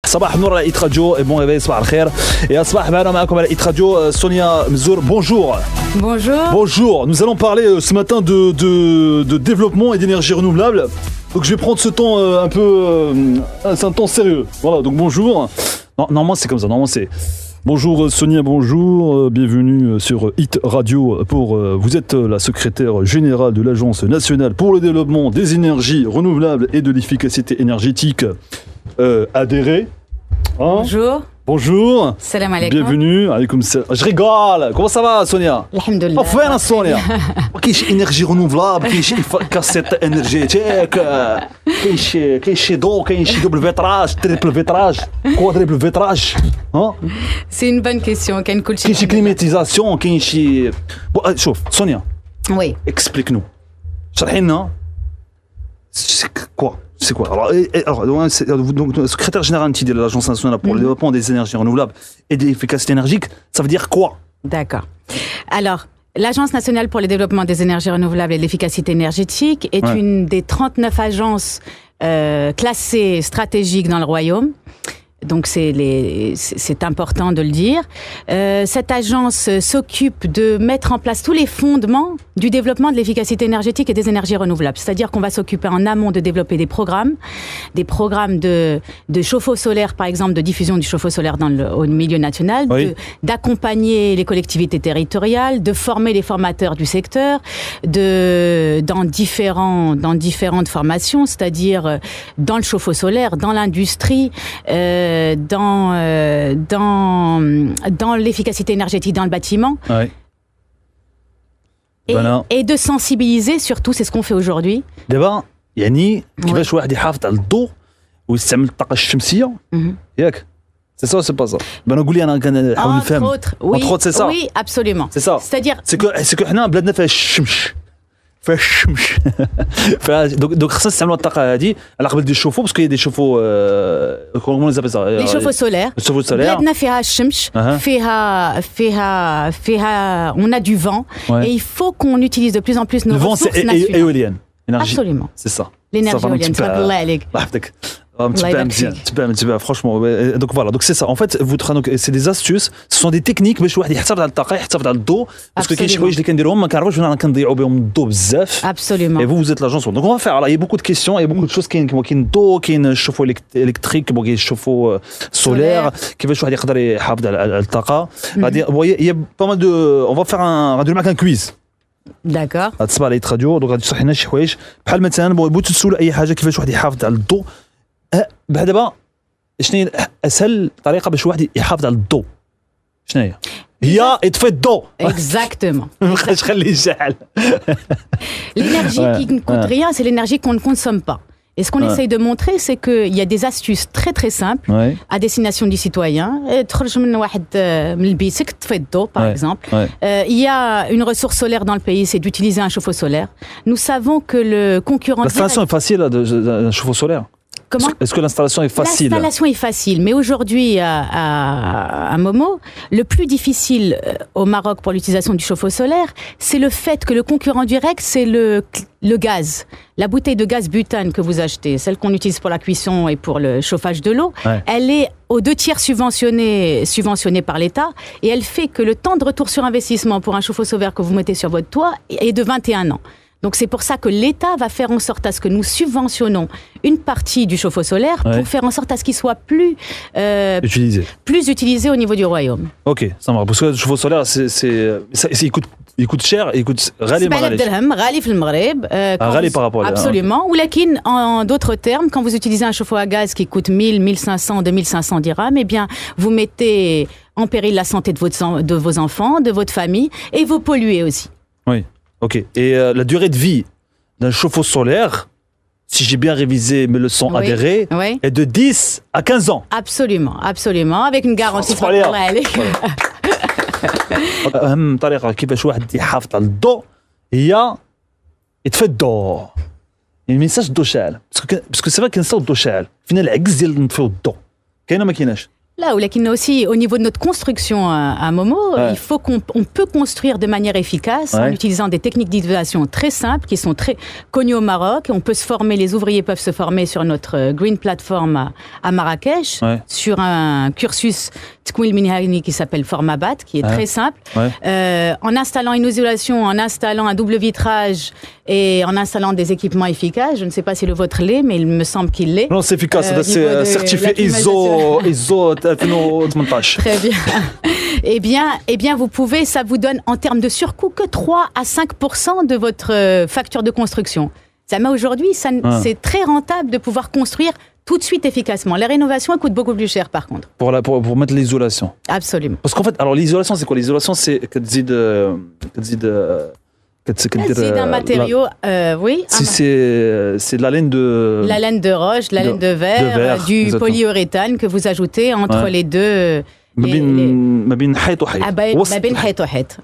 صباح النور على إيت راديو et bon réveil صباح الخير. Et صباح معنا معكم على إيت راديو Sonia Mzour. Bonjour. Bonjour. Bonjour. Nous allons parler ce matin de développement et d'énergie renouvelable. Donc je vais prendre ce temps un peu c'est un temps sérieux. Voilà, donc bonjour. Non, normalement c'est comme ça, normalement c'est bonjour Sonia, bonjour, bienvenue sur Hit Radio. Vous êtes la secrétaire générale de l'Agence nationale pour le développement des énergies renouvelables et de l'efficacité énergétique ADERE. Hein? Bonjour. Bonjour. Salam alaikum. Bienvenue. Alaikum salam. Je rigole. Comment ça va Sonia? Alhamdulillah. Enfin Sonia. كاينش énergie renouvelable, كاينش كاسيت énergétique, كاينش ضوء, كاينش double vitrage, triple vitrage, quadruple vitrage. Hein? C'est une bonne question. كاينش climatisation, كاينش شوف Sonia. Oui. Explique-nous. شرحي لنا C'est quoi donc, secrétaire général de l'Agence nationale pour le développement des énergies renouvelables et de l'efficacité énergétique, ça veut dire quoi? D'accord. Alors, l'Agence nationale pour le développement des énergies renouvelables et de l'efficacité énergétique est une des 39 agences classées stratégiques dans le royaume. Donc c'est important de le dire. Cette agence s'occupe de mettre en place tous les fondements du développement de l'efficacité énergétique et des énergies renouvelables. C'est-à-dire qu'on va s'occuper en amont de développer des programmes de chauffe-eau solaire, par exemple, de diffusion du chauffe-eau solaire au milieu national, oui. D'accompagner les collectivités territoriales, de former les formateurs du secteur, dans différentes formations, c'est-à-dire dans le chauffe-eau solaire, dans l'industrie, dans l'efficacité énergétique dans le bâtiment. Ouais. Et de sensibiliser surtout, c'est ce qu'on fait aujourd'hui. D'abord, يعني كيفاش واحد يحافظ على الضوء ويستعمل الطاقة الشمسية ياك c'est ça ou c'est pas ça ben نقول لي انا كنحاول نفهم entre autres c'est ça oui absolument c'est ça c'est que حنا بلادنا فيها الشمس donc خصنا نستعملوا الطاقه هذه على قبل يشوفوا باسكو دي شوفوا comment on appelle ça les chauffe-eau solaires بلادنا فيها الشمس فيها on a du vent et il faut qu'on utilise de plus en plus nos ressources naturelles. Le vent c'est éolienne énergie absolument c'est ça l'énergie éolienne تبارك الله عليك franchement donc voilà donc c'est ça en fait c'est des astuces ce sont des techniques باش واحد يحتفظ على الطاقه يحتفظ على الضوء باسكو كاين شي حوايج اللي كنديروهم ما كنعرفوش ولا كنضيعوا بهم الضوء بزاف absolument et vous êtes l'agence donc on va faire il y a beaucoup de questions il y a beaucoup de choses كاين الضوء كاين الشوفو électrique كاين الشوفو solaire كيفاش واحد يقدر يحافظ على الطاقه غادي il y a pas mal de on va faire غندير معاك un quiz d'accord غتصبح على راديو دونك غادي تشرح لنا شي حوايج بحال مثلا بغيتو تسولوا اي حاجه كيفاش واحد يحافظ على الضوء دابا شنو هي اسهل طريقه باش واحد يحافظ على الضوء شنو هي يطفي الضوء exactement ما بقاش خليه يشعل l'énergie qui ne coûte rien c'est l'énergie qu'on ne consomme pas et ce qu'on essaye de montrer c'est qu'il y a des astuces très très simples à destination du citoyen تخرج من واحد من بيتك تطفي الضوء par exemple il y a une ressource solaire dans le pays c'est d'utiliser un chauffe-eau solaire nous savons que le concurrent l'installation est facile d'un chauffe-eau solaire. Comment? Est-ce que l'installation est facile? L'installation est facile, mais aujourd'hui, à Momo, le plus difficile au Maroc pour l'utilisation du chauffe-eau solaire, c'est le fait que le concurrent direct, c'est le gaz. La bouteille de gaz butane que vous achetez, celle qu'on utilise pour la cuisson et pour le chauffage de l'eau, elle est aux 2/3 subventionnée par l'État et elle fait que le temps de retour sur investissement pour un chauffe-eau solaire que vous mettez sur votre toit est de 21 ans. Donc c'est pour ça que l'État va faire en sorte à ce que nous subventionnons une partie du chauffe-eau solaire pour faire en sorte à ce qu'il soit plus utilisé au niveau du royaume. Ok, ça marche. Parce que le chauffe-eau solaire, il coûte cher, il coûte غالي غالي في المغرب. غالي par rapport à absolument. Ou lakin, en d'autres termes, quand vous utilisez un chauffe-eau à gaz qui coûte 1000, 1500, 2500 dirhams, eh bien, vous mettez en péril la santé de vos enfants, de votre famille et vous polluez aussi. Oui. Ok. Et la durée de vie d'un chauffe-eau solaire, si j'ai bien révisé mes leçons adhérées, est de 10 à 15 ans. Absolument, absolument, avec une garantie. أهم طريقة كيفاش واحد يحافظ على الضوء هي يطفي الضوء. يعني ما ينساش الضوء شاعل، باسكو سي فري كنساو الضوء شاعل، فينا العكس ديال نطفيو الضوء. كاينه ما كايناش؟ Là, aussi, au niveau de notre construction à Momo, il faut qu'on peut construire de manière efficace en utilisant des techniques d'isolation très simples qui sont très connues au Maroc. On peut se former, les ouvriers peuvent se former sur notre Green Platform à Marrakech, sur un cursus Tkouil Minhani qui s'appelle Formabat, qui est très simple. En installant une isolation, en installant un double vitrage et en installant des équipements efficaces. Je ne sais pas si le vôtre l'est, mais il me semble qu'il l'est. Non, c'est efficace, c'est certifié ISO 2018. Très bien. Eh bien, vous pouvez, ça vous donne en termes de surcoût que 3 à 5% de votre facture de construction. Mais aujourd'hui, c'est très rentable de pouvoir construire tout de suite efficacement. La rénovation coûte beaucoup plus cher par contre. Pour mettre l'isolation. Absolument. Parce qu'en fait, alors l'isolation c'est quoi? L'isolation c'est que c'est un matériau, oui. C'est de la laine de... La laine de roche, la laine de verre, du exactement. Polyuréthane que vous ajoutez entre les deux...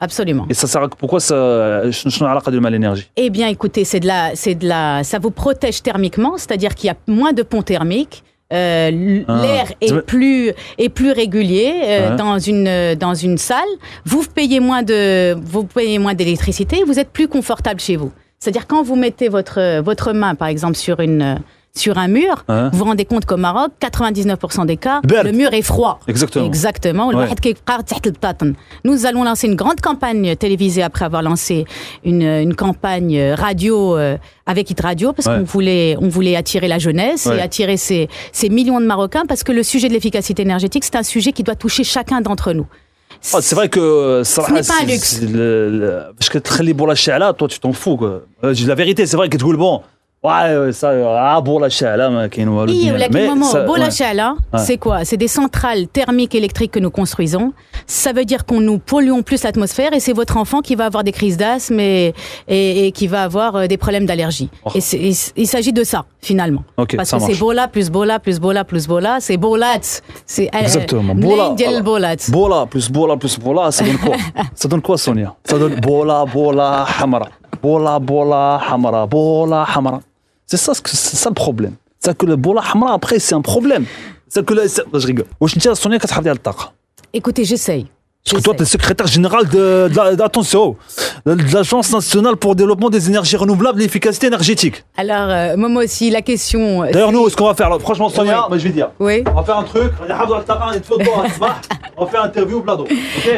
Absolument. Et ça sert à pourquoi ça a l'énergie? Eh bien, écoutez, ça vous protège thermiquement, c'est-à-dire qu'il y a moins de ponts thermiques. L'air est plus régulier dans une salle. Vous payez moins d'électricité. Vous êtes plus confortable chez vous. C'est-à-dire quand vous mettez votre main, par exemple, sur un mur, vous vous rendez compte qu'au Maroc, 99% des cas, le mur est froid. Exactement. Nous allons lancer une grande campagne télévisée après avoir lancé une campagne radio avec Hit Radio, parce qu'on voulait attirer la jeunesse et attirer ces millions de Marocains, parce que le sujet de l'efficacité énergétique, c'est un sujet qui doit toucher chacun d'entre nous. C'est vrai que ce n'est pas un luxe. Parce que toi tu t'en fous quoi. La vérité, c'est vrai que tu dis bon. Ouais, ça, Bola Chala, c'est quoi? C'est des centrales thermiques électriques que nous construisons. Ça veut dire qu'on nous polluons plus l'atmosphère et c'est votre enfant qui va avoir des crises d'asthme et qui va avoir des problèmes d'allergie. Et il s'agit de ça, finalement. Parce que c'est Bola plus Bola plus Bola plus Bola, c'est Bolat. Exactement. Bola plus Bola plus Bola, ça donne quoi? Ça donne quoi, Sonia? Ça donne Bola Hamara. Bola Hamara. C'est ça le problème. C'est que le Bola Hamra, après, c'est un problème. C'est que je rigole. Écoutez, j'essaye. Parce que toi, tu es secrétaire général de l'Agence nationale pour le développement des énergies renouvelables et l'efficacité énergétique. Alors, moi aussi, la question... D'ailleurs, nous, ce qu'on va faire, franchement, Sonia, je vais dire. Oui. On va faire un truc. On va faire une interview, Blado.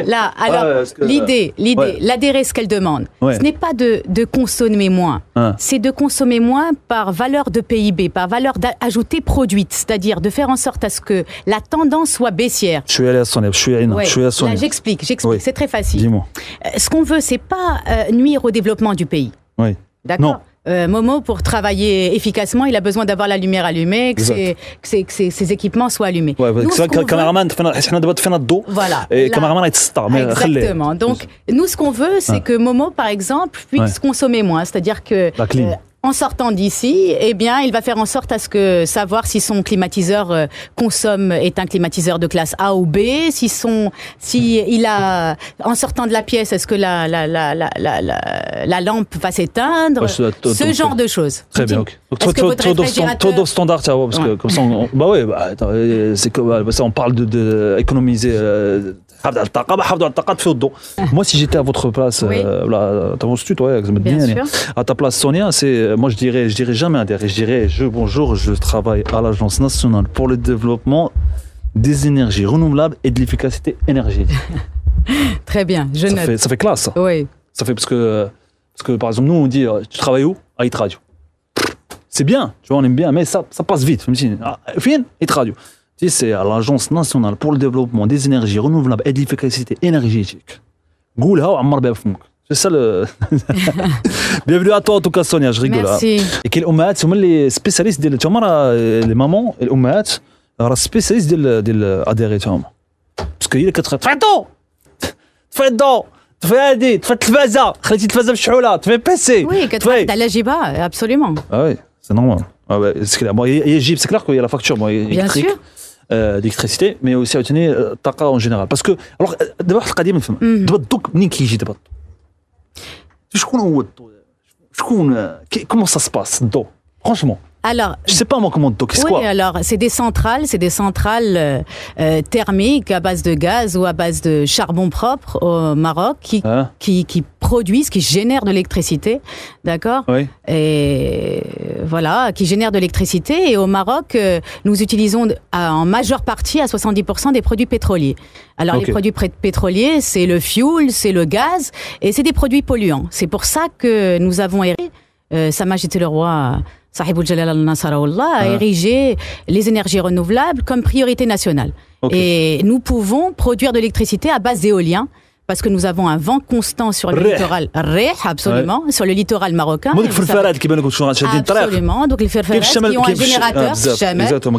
Là, alors, l'idée, l'adhérer ce qu'elle demande, ce n'est pas de consommer moins. C'est de consommer moins par valeur de PIB, par valeur ajoutée produite. C'est-à-dire de faire en sorte à ce que la tendance soit baissière. Je suis allé à Sonia, je suis à Sonia. J'explique, oui. C'est très facile. Dis-moi. Ce qu'on veut, c'est pas nuire au développement du pays. Oui. D'accord. Momo, pour travailler efficacement, il a besoin d'avoir la lumière allumée, que ses équipements soient allumés. C'est vrai que le caméraman, voilà. Et le caméraman est star. Exactement. Donc, nous, ce qu'on veut, c'est que Momo, par exemple, puisse consommer moins. C'est-à-dire que... en sortant d'ici, eh bien, il va faire en sorte à ce que savoir si son climatiseur est un climatiseur de classe A ou B, en sortant de la pièce, est-ce que la lampe va s'éteindre, ce genre de choses. Très bien. Donc, toi, dans standard, parce que comme ça, c'est que ça, on parle de économiser. Moi, si j'étais à votre place, à ta place, Sonia, moi je dirais jamais adhérer. Je dirais bonjour, je travaille à l'Agence nationale pour le développement des énergies renouvelables et de l'efficacité énergétique. Très bien, je note. Ça fait classe. Ça. Oui. Ça fait parce que par exemple nous on dit tu travailles où? À Hit Radio. C'est bien, tu vois, on aime bien, mais ça passe vite. Fin, Hit Radio. C'est à l'Agence nationale pour le développement des énergies renouvelables et de l'efficacité énergétique. C'est ça le... Bienvenue à toi en tout cas Sonia, je rigole. Merci. Et quels omats sont les spécialistes les mamans, les omats, les spécialistes de adhérer parce qu'il y a 4 تفي الضوء تفي هادي تفي التلفازه خليتي التلفازه مشعوله تفي بيسي oui t'as la jiba absolument. Ah oui, c'est normal. Ah ouais, c'est clair qu'il y a la facture électrique. Bien sûr. d'électricité, mais aussi à obtenir taqa en général. Parce que, alors, d'abord, القديم نفهم. دابا الضوء منين كيجي دابا؟ شكون هو الضوء؟ comment ça se passe الضوء؟ Franchement. Alors, je sais pas moi comment donc c'est oui, quoi? alors c'est des centrales thermiques à base de gaz ou à base de charbon propre au Maroc qui produisent, qui génèrent de l'électricité, d'accord? Oui. Et voilà, qui génèrent de l'électricité. Et au Maroc, nous utilisons en majeure partie à 70% des produits pétroliers. Alors les produits pétroliers, c'est le fuel, c'est le gaz, et c'est des produits polluants. C'est pour ça que nous avons Sa Majesté le Roi Sahibul Jalal al-Nasarallah a érigé les énergies renouvelables comme priorité nationale. Et nous pouvons produire de l'électricité à base d'éolien parce que nous avons un vent constant sur le littoral. Absolument, sur le littoral marocain. Absolument. Donc les ferfarades qui ont un générateur,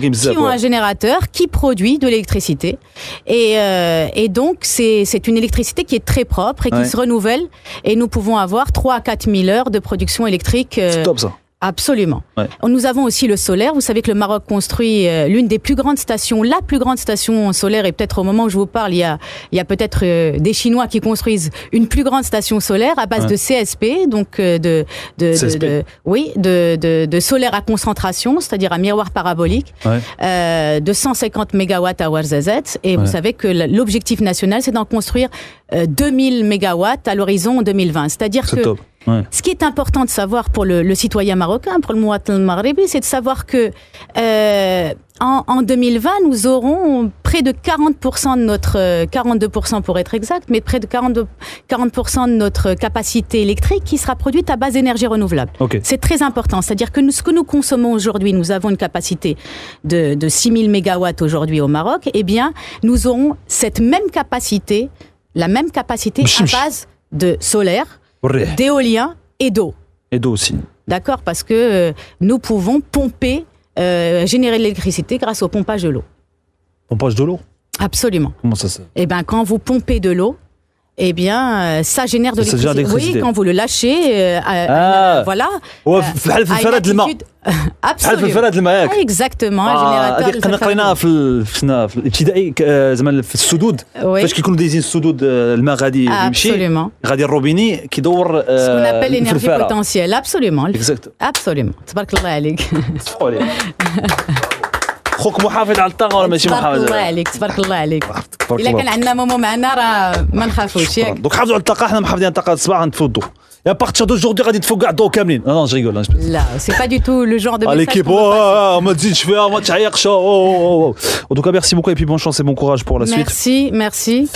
qui ont un générateur qui produit de l'électricité. Et donc c'est une électricité qui est très propre et qui se renouvelle. Et nous pouvons avoir 3 à 4 000 heures de production électrique. C'est top ça. Absolument. Nous avons aussi le solaire. Vous savez que le Maroc construit l'une des plus grandes stations, la plus grande station solaire, et peut-être au moment où je vous parle, il y a peut-être des Chinois qui construisent une plus grande station solaire à base de CSP, donc de solaire à concentration, c'est-à-dire un miroir parabolique, de 150 MWh. Et vous savez que l'objectif national, c'est d'en construire 2000 MW à l'horizon 2020. C'est-à-dire que ce qui est important de savoir pour le citoyen marocain, pour le Mouatin Maghribi, c'est de savoir que en 2020, nous aurons près de 40% de notre 42% pour être exact, mais près de 40% de notre capacité électrique qui sera produite à base d'énergie renouvelable. C'est très important. C'est-à-dire que ce que nous consommons aujourd'hui, nous avons une capacité de 6000 mégawatts aujourd'hui au Maroc. Eh bien, nous aurons cette même capacité, la même capacité à base de solaire, d'éolien et d'eau. Et d'eau aussi. D'accord, parce que nous pouvons pomper, générer de l'électricité grâce au pompage de l'eau. Pompage de l'eau? Absolument. Comment ça se fait? Eh bien, quand vous pompez de l'eau, eh bien, ça génère de l'électricité. Oui, quand vous le lâchez, voilà. Absolument. Exactement. هذه قريناها في الابتدائي زعما في السدود فاش كيكونوا دايزين السدود الماء غادي يمشي غادي الروبيني كيدور ce qu'on appelle l'énergie potentielle. Absolument. Absolument. تبارك الله عليك. خوك محافظ على الطاقه ولا ماشي محافظ؟ تبارك الله عليك تبارك الله عليك. الا كان عندنا مومو معنا راه ما نخافوش ياك. دونك حافظوا على الطاقه، حنا محافظين على الطاقه الصباح غنطفيو الضوء. Et à partir d'aujourd'hui, غادي تفوق كاع الضوء كاملين. Non, je rigole. Là, c'est pas du tout le genre de message. L'équipe, ما تزيدش فيها ما تعيقش. En tout cas, merci beaucoup et puis bonne chance et bon courage pour la suite. Merci.